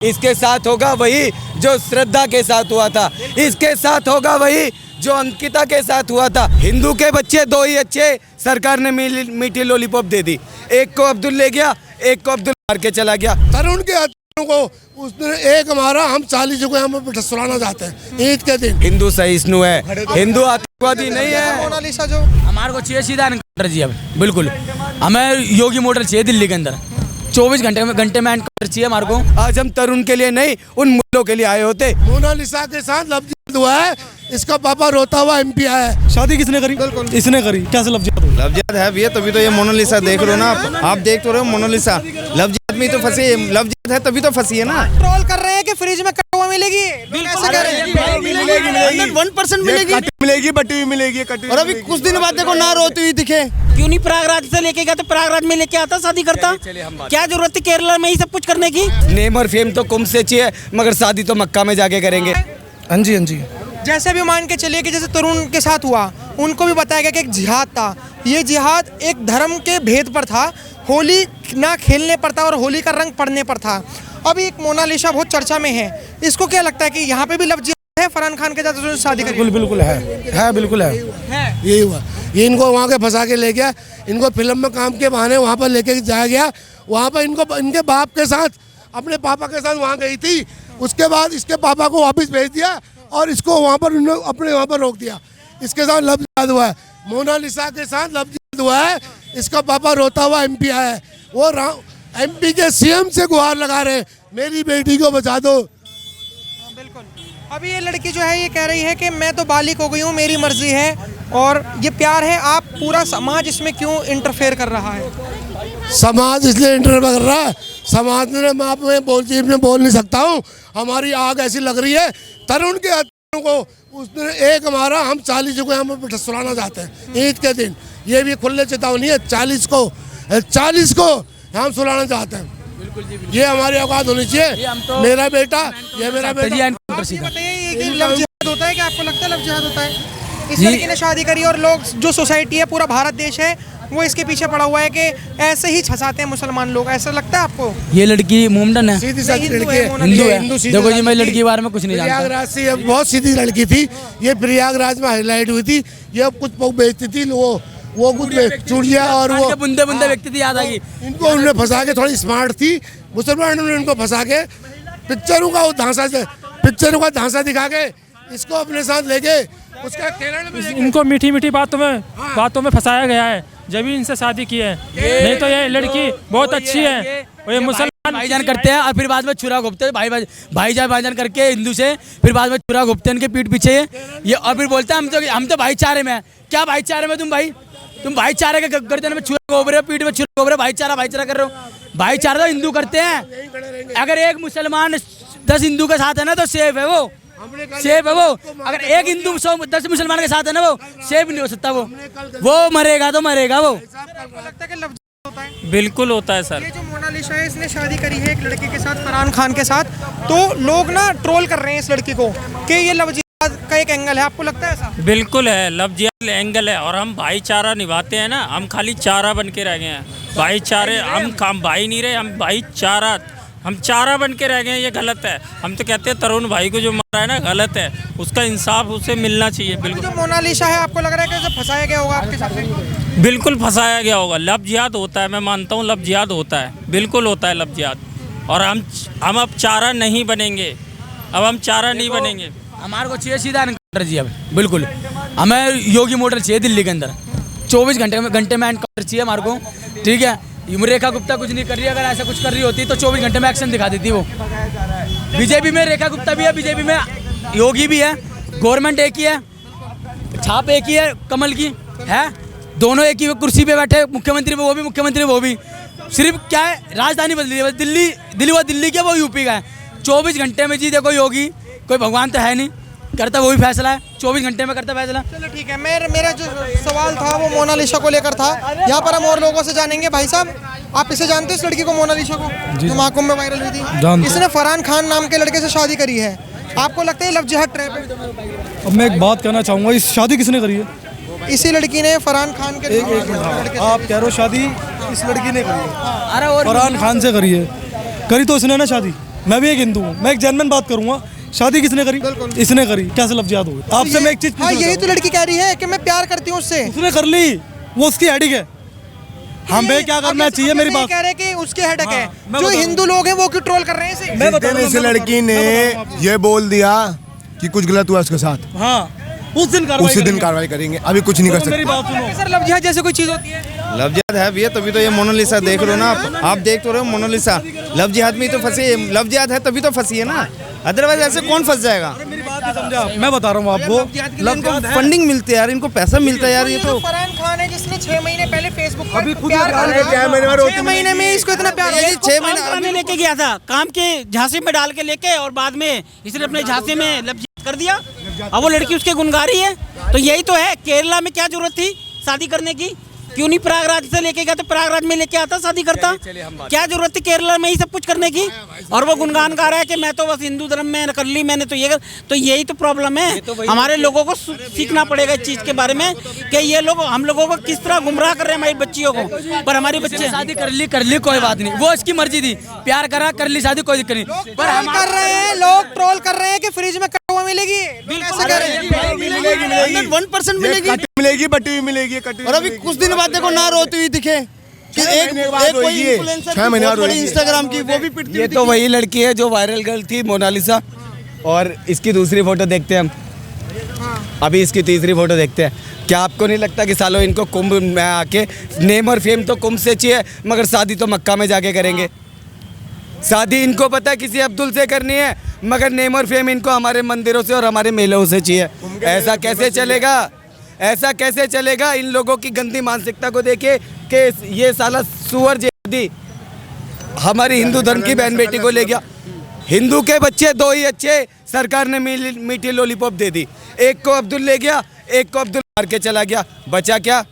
इसके साथ होगा वही जो श्रद्धा के साथ हुआ था, इसके साथ होगा वही जो अंकिता के साथ हुआ था। हिंदू के बच्चे दो ही अच्छे, सरकार ने मीठी लॉलीपॉप दे दी। एक को अब्दुल ले गया, एक को अब्दुल मार के चला गया। तरुण के को उसने एक हमारा, हम 40 को यहाँ पे सुलाना चाहते हैं ईद के दिन। हिंदू सहिष्णु है, हिंदू आतंकवादी नहीं है। मोनालिसा जो हमारे को चाहिए सीधा एनकाउंटर जी। अब बिल्कुल हमें योगी मॉडल चाहिए दिल्ली के अंदर, 24 घंटे में एनकाउंटर चाहिए हमारे को। आज हम तरुण के लिए नहीं, उन मुल्लों के लिए आए होते। मोनालिसा के साथ लव जिहाद हुआ है, इसका पापा रोता हुआ MP आया है। शादी किसने करी? इसने करी। कैसे लव जिहाद? लव जिहाद है भैया, तभी तो ये मोनालिसा देख रहे हो ना आप देख तो रहे हो मोनालिसा। लव जिहाद में तो फंसी है, लव जिहाद है तभी तो फंसी है ना। ट्रोल कर रहे हैं कि फ्रिज में कटा हुआ मिलेगी, ऐसे कह रहे हैं। मिलेगी 1% मिलेगी, मिलेगी बटी हुई मिलेगी। और अभी कुछ दिन बाद देखो ना रोती हुई दिखे। क्यों नहीं प्रयागराज से लेके गया? तो प्रयागराज में लेके आता, शादी करता। क्या जरूरत थी केरला में ही सब कुछ करने की? नेम और फेम तो कुंभ से चाहिए, मगर शादी तो मक्का में जाके करेंगे। हाँ जी, हाँ जी। जैसे भी मान के चलिए कि जैसे तरुण के साथ हुआ, उनको भी बताया गया कि एक जिहाद था। ये जिहाद एक धर्म के भेद पर था, होली ना खेलने पर था और होली का रंग पड़ने पर था। अभी एक मोनालिसा बहुत चर्चा में है, इसको क्या लगता है कि यहाँ पे भी लव जिहाद है? फरहान खान के साथ शादी करी? बिल्कुल है, बिल्कुल है। यही हुआ, ये इनको वहाँ के फंसा के ले गया, इनको फिल्म में काम के बहाने वहाँ पर लेके जाया गया। वहाँ पर इनको इनके बाप के साथ, अपने पापा के साथ वहाँ गई थी। उसके बाद इसके पापा को वापस भेज दिया और इसको वहाँ पर अपने वहाँ पर रोक दिया। इसके साथ लव जिहाद हुआ है। मोनालिसा के साथ लव जिहाद हुआ है, इसका पापा रोता हुआ MP आया है। वो MP के CM से गुहार लगा रहे हैं, मेरी बेटी को बचा दो। बिल्कुल। अभी ये लड़की जो है ये कह रही है कि मैं तो बालिग हो गई हूँ, मेरी मर्जी है और ये प्यार है। आप पूरा समाज इसमें क्यों इंटरफेयर कर रहा है? समाज इसलिए इंटरफेयर कर रहा है, समाज ने मैं बोल नहीं सकता हूँ। हमारी आग ऐसी लग रही है, तरुण के को उसने एक हमारा, हम 40 को यहाँ पे सुलाना चाहते हैं ईद के दिन। ये भी खुले चेतावनी है, 40 को हम सुलाना चाहते हैं। ये हमारी औकात होनी चाहिए। मेरा बेटा, ये मेरा बेटा। ये बताइए, ये लव जिहाद होता है? क्या आपको लगता है लव जिहाद होता है? इस लड़की ने शादी करी और लोग, जो सोसाइटी है, पूरा भारत देश है, वो इसके पीछे पड़ा हुआ है कि ऐसे ही छसाते हैं मुसलमान लोग। ऐसा लगता है आपको? ये लड़की मोमडन है, सीधी सादी लड़की है, हिंदू है। देखो जी, मैं लड़की के बारे में कुछ नहीं जानता। प्रयागराज से ये बहुत सीधी लड़की थी, ये प्रयागराज में हाईलाइट हुई थी। ये कुछ बेचती थी, वो कुछ चूड़ियाँ और वो बुंदे व्यक्ति थी, याद आ गई। इनको उन्होंने फंसा के, थोड़ी स्मार्ट थी मुसलमानों ने इनको फंसा के, पिक्चरों का धांसा दिखा के इसको अपने साथ ले गए। उसका केरल में इनको मीठी मीठी बातों में फंसाया गया है, जब भी इनसे शादी की है। नहीं तो ये लड़की बहुत अच्छी है। और ये मुसलमान भाईजान करते हैं और फिर बाद में छुरा घोपते हैं, भाईजान करके हिंदू से, फिर बाद में छुरा घोपते हैं उनके पीठ पीछे ये। और फिर बोलते हैं हम तो भाईचारे में हैं। क्या भाईचारे में तुम भाईचारे के गर्दन में छुरा घोप रहे हो, पीठ में छुरा घोप रहे हो, भाईचारा कर रहे हो। भाईचारा तो हिंदू करते हैं। अगर एक मुसलमान 10 हिंदू के साथ है ना तो सेफ है वो, सेफ है वो। अगर एक हिंदू 10 मुसलमान के साथ है ना, वो सेफ नहीं हो सकता। वो मरेगा तो मरेगा वो। लगता है कि लव जिहाद होता है? बिल्कुल होता है सर। ये जो मोनालिसा है, इसने शादी करी है एक लड़के के साथ, फरहान खान के साथ, तो लोग ना ट्रोल कर रहे हैं इस लड़की को कि ये लव जिहाद का एक एंगल है। आपको लगता है ऐसा? बिल्कुल है, लव जिहाद एंगल है। और हम भाईचारा निभाते हैं ना, हम खाली चारा बन के रह गए हैं। भाईचारे, हम भाई नहीं रहे, हम चारा बन के रह गए हैं। ये गलत है। हम तो कहते हैं तरुण भाई को जो मारा है ना, गलत है, उसका इंसाफ उसे मिलना चाहिए। बिल्कुल। जो मोनालिसा है, आपको लग रहा है कि उसे फंसाया गया होगा आपके हिसाब से? बिल्कुल फंसाया गया होगा। लव जिहाद होता है, मैं मानता हूँ लव जिहाद होता है, बिल्कुल होता है लव जिहाद। और हम अब चारा नहीं बनेंगे, हमारे को चाहिए सीधा एनकाउंटर जी। अब बिल्कुल हमें योगी मॉडल चाहिए दिल्ली के अंदर, 24 घंटे में एनकाउंटर चाहिए हमारे को। ठीक है, रेखा गुप्ता कुछ नहीं कर रही। अगर ऐसा कुछ कर रही होती तो 24 घंटे में एक्शन दिखा देती वो। बीजेपी में रेखा गुप्ता भी है, बीजेपी में योगी भी है, गवर्नमेंट एक ही है, छाप एक ही है कमल की है, दोनों एक ही कुर्सी पे बैठे, मुख्यमंत्री वो भी। सिर्फ क्या है, राजधानी बदली है, दिल्ली के वो यूपी का है। 24 घंटे में जी देखो, योगी कोई भगवान तो है नहीं, करता वही फैसला है, 24 घंटे में करता फैसला। चलो ठीक है, मेरा जो सवाल था वो मोनालिसा को लेकर था। यहाँ पर हम और लोगों से जानेंगे। भाई साहब, आप इसे जानते हो इस लड़की को, मोनालिसा को, जो महाकुंभ में वायरल हुई थी? इसने फरहान खान नाम के लड़के से शादी करी है। आपको लगता है लव जिहाद ट्रैप है? अब मैं एक बात कहना चाहूँगा, इस शादी किसने करी है? इसी लड़की ने फरहान खान के आप कह रहे हो शादी इस लड़की ने करी है? फरहान खान से करी है, करी तो उसने ना शादी। मैं भी एक हिंदू हूँ, मैं एक जेन्युइन बात करूंगा। शादी किसने करी? इसने करी। कैसे लफ्ज़ियात हो गए? आपसे मैं एक चीज हाँ, यही तो लड़की कह रही है कि मैं प्यार करती हूँ उससे। उसने कर ली, वो उसकी हेडिक है। हमें क्या करना चाहिए? मेरी बात कह रहे हैं कि उसके हेडक है। मैं जो बता हिंदू लोग हैं वो क्यों ट्रोल कर रहे हैं इसे? मैं बता इस लड़की ने ये बोल दिया कि कुछ गलत हुआ उसके साथ, हाँ, उस दिन उसी दिन कार्रवाई करेंगे, अभी कुछ नहीं कर मेरी सकते। बात सुनो। सर लव जिहाद जैसे कोई चीज होती है? लव जिहाद है भैया, तभी तो ये मोनालिसा देख रहे हो ना आप देख तो रहे हो मोनालिसा। लव जिहाद में ही तो फंसी है, लव जिहाद है तभी तो फंसी है ना, अदरवाइज ऐसे कौन फंस जाएगा? मेरी बात नहीं समझे आप? मैं बता रहा हूँ आपको, इनको फंडिंग मिलती है यार, इनको पैसा मिलता है यार। ये तो फरहान खान है जिसने 6 महीने पहले फेसबुक पर अभी खुद प्यार प्यार कर किया, 6 महीने में इसको इतना प्यार ये 6 काम कराने लेके गया था, काम के झांसे में डाल के लेके, और बाद में इसने अपने झांसे में लव कर दिया। अब वो लड़की उसके गुनगारी है। तो यही तो है, केरला में क्या जरूरत थी शादी करने की? क्यों नहीं प्रयागराज से लेके गया? तो प्रयागराज में लेके आता, शादी करता। क्या जरूरत थी केरला में ही सब कुछ करने की? और वो गुणगान गा रहा है कि मैं तो बस हिंदू धर्म में कर ली मैंने, तो ये तो यही तो प्रॉब्लम है। हमारे लोगों को सीखना पड़ेगा इस चीज के बारे में कि ये लोग हम लोगों को किस तरह गुमराह कर रहे हैं हमारी बच्चियों को। पर हमारी बच्चे शादी कर ली कोई बात नहीं, वो इसकी मर्जी थी, प्यार करा कर ली शादी, कोई दिक्कत नहीं। पर हम कर रहे हैं, लोग ट्रोल कर रहे हैं कि फ्रिज में कटा हुआ मिलेगी। ऐसे कह रहे हैं। मिलेगी 1% मिलेगी, मिलेगी, बटी हुई मिलेगी, कटी और अभी कुछ दिन बाद देखो ना रोती हुई दिखे कि एक कोई इन्फ्लुएंसर 6 महीने बाद बहुत बड़ी रोई है। इंस्टाग्राम की, वो भी पिटती ये हुई तो दिखी। वही लड़की है जो वायरल गर्ल थी, मोनालिसा। और इसकी दूसरी फोटो देखते हैं हम। अभी इसकी तीसरी फोटो देखते हैं। क्या आपको नहीं लगता कि सालों इनको कुंभ में आके नेम और फेम तो कुंभ से चाहिए, मगर शादी तो मक्का में जाके करेंगे। शादी इनको पता है किसी अब्दुल से करनी है, मगर नेम और फेम इनको हमारे मंदिरों से और हमारे मेलों से चाहिए। ऐसा कैसे चलेगा? ऐसा कैसे चलेगा? इन लोगों की गंदी मानसिकता को देखिए कि ये साला सुअर जैदी हमारी हिंदू धर्म की बहन बेटी को ले गया। हिंदू के बच्चे 2 ही अच्छे, सरकार ने मीठी लॉलीपॉप दे दी। एक को अब्दुल ले गया, एक को अब्दुल मार के चला गया, बचा क्या?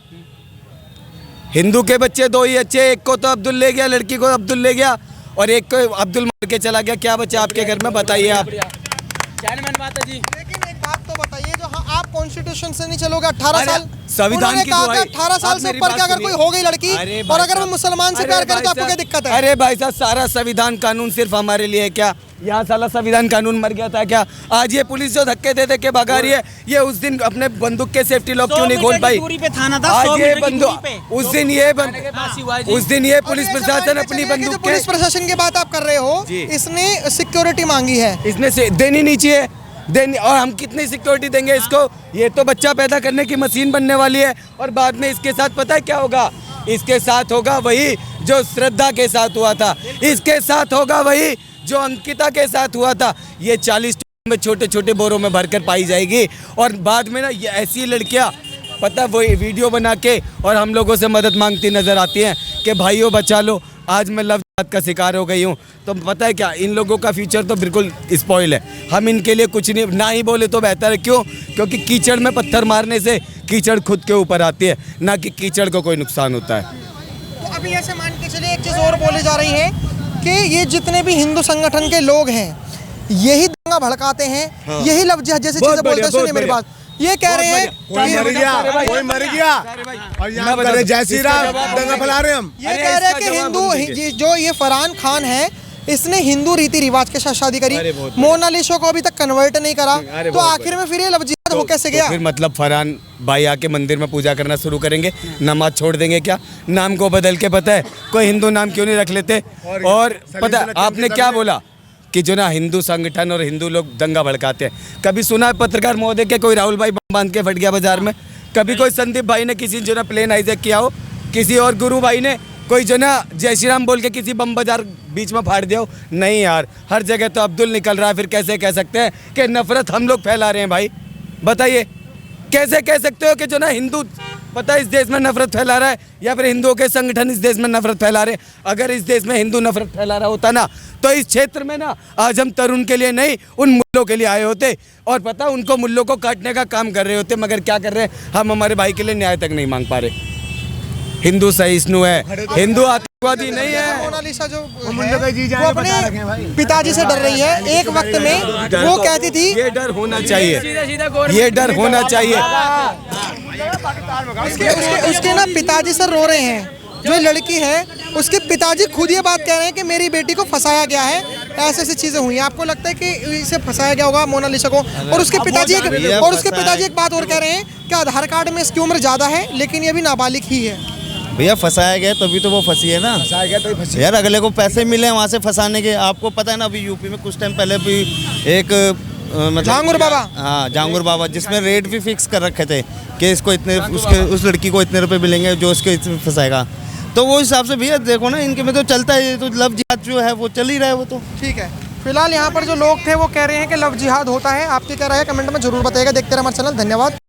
हिंदू के बच्चे 2 ही अच्छे, एक को तो अब्दुल ले गया, लड़की को अब्दुल ले गया, और एक को अब्दुल मार के चला गया। क्या बचा आपके घर में? बताइए आप। लेकिन एक बात तो बताइए, जो हाँ आप कॉन्स्टिट्यूशन से नहीं चलोगे 18 साल, संविधान उन्होंने की कहा दुआई। कि 18 साल आप से मेरी ऊपर बात की अगर सुनिए। कोई हो गई लड़की अरे और भाई अगर वो साहब, मुसलमान से अरे प्यार करे भाई तो आपको क्या साहब, दिक्कत है? अरे भाई साहब, सारा संविधान कानून सिर्फ हमारे लिए है क्या? यहाँ साला संविधान कानून मर गया था क्या? आज ये पुलिस जो धक्के दे के भगा रही है, ये उस दिन अपने बंदूक के सेफ्टी लॉक क्यों नहीं खोल पाई? दूरी पे थाना था, 100 आज ये मीटर की बंदूक, दूरी पे। उस दिन ये पुलिस प्रशासन अपनी जो बंदूक पुलिस प्रशासन की बात आप कर रहे हो, जी। इसने सिक्योरिटी मांगी है। इसने से देनी नहीं चाहिए, देनी। और हम कितनी सिक्योरिटी देंगे इसको? ये तो बच्चा पैदा करने की मशीन बनने वाली है, और बाद में इसके साथ पता है क्या होगा? इसके साथ होगा वही जो श्रद्धा के साथ हुआ था, इसके साथ होगा वही जो अंकिता के साथ हुआ था। ये 40 में छोटे छोटे बोरों में भरकर पाई जाएगी, और बाद में ना ये ऐसी लड़कियां पता वो वीडियो बना के और हम लोगों से मदद मांगती नजर आती हैं कि भाइयों बचा लो, आज मैं लव जिहाद का शिकार हो गई हूँ। तो पता है क्या, इन लोगों का फ्यूचर तो बिल्कुल स्पॉइल है। हम इनके लिए कुछ नहीं, ना ही बोले तो बेहतर है। क्यों? क्योंकि कीचड़ में पत्थर मारने से कीचड़ खुद के ऊपर आती है, ना कि कीचड़ को कोई नुकसान होता है। तो अभी ऐसे मान के चलिए, एक चीज़ और बोली जा रही है कि ये जितने भी हिंदू संगठन के लोग हैं यही दंगा भड़काते हैं, यही लव जिहाद जैसी चीजें बोलते हैं। सुनिए मेरी बात, ये कह रहे हैं कोई मर गया, कोई मर गया, और यहाँ पर जय श्री राम दंगा फैला रहे हैं हम। ये कह रहे हैं कि हिंदू जो ये फरहान खान है, इसने हिंदू रीति रिवाज के साथ शादी करी, मोनालिसा को अभी तक कन्वर्ट नहीं करा, तो आखिर में फिर ये लव जिहाद हो कैसे गया? फिर मतलब फरहान भाई आके मंदिर में पूजा करना शुरू करेंगे, नमाज छोड़ देंगे क्या? नाम को बदल के, पता है कोई हिंदू नाम क्यों नहीं रख लेते? और पता है आपने क्या बोला कि जो ना हिंदू संगठन और हिंदू लोग दंगा भड़काते हैं। कभी सुना है पत्रकार महोदय के कोई राहुल भाई बम बांध के फट गया बाजार में? कभी कोई संदीप भाई ने किसी जो ना प्लेन हाईजैक किया हो? किसी और गुरु भाई ने कोई जो ना जय श्री राम बोल के किसी बम बाजार बीच में फाड़ दिया हो? नहीं यार, हर जगह तो अब्दुल निकल रहा है। फिर कैसे कह सकते हैं कि नफरत हम लोग फैला रहे हैं? भाई बताइए, कैसे कह सकते हो कि जो ना हिंदू पता है इस देश में नफरत फैला रहा है, या फिर हिंदुओं के संगठन इस देश में नफरत फैला रहे हैं? अगर इस देश में हिंदू नफरत फैला रहा होता ना, तो इस क्षेत्र में ना आज हम तरुण के लिए नहीं, उन मुल्लों के लिए आए होते, और पता उनको मुल्लों को काटने का काम कर रहे होते। मगर क्या कर रहे हैं? हम हमारे भाई के लिए न्याय तक नहीं मांग पा रहे। हिंदू सहिष्णु है, हिंदू आतंकवादी नहीं है। मोनालिसा जो है, वो अपने पिताजी से डर रही है। एक वक्त में वो कहती थी, ये डर होना चाहिए, ये डर होना चाहिए। उसके ना पिताजी सर रो रहे हैं, जो ये लड़की है उसके पिताजी खुद ये बात कह रहे हैं कि मेरी बेटी को फंसाया गया है, ऐसे ऐसी चीजें हुई हैं। आपको लगता है कि इसे फंसाया गया होगा मोनालिसा को? और उसके पिताजी एक बात और कह रहे हैं कि आधार कार्ड में इसकी उम्र ज्यादा है लेकिन ये भी नाबालिग ही है। भैया फंसाया गया तभी तो वो फंसी है ना, फंसाया गया तो फंसी यार। अगले को पैसे मिले वहाँ से फंसाने के। आपको पता है ना अभी यूपी में कुछ टाइम पहले भी एक मतलब झांगुर बाबा, हाँ झांगुर बाबा, जिसमें रेट भी फिक्स कर रखे थे कि इसको इतने उस लड़की को इतने रुपए मिलेंगे जो उसके फंसाएगा। तो वो हिसाब से भैया देखो ना इनके में तो चलता है, तो लव जिहाद जो है वो चल ही रहा है वो तो। ठीक है, फिलहाल यहाँ पर जो लोग थे वो कह रहे हैं कि लव जिहाद होता है। आपकी क्या राय है कमेंट में जरूर बताइएगा। देखते रहे हमारा चैनल, धन्यवाद।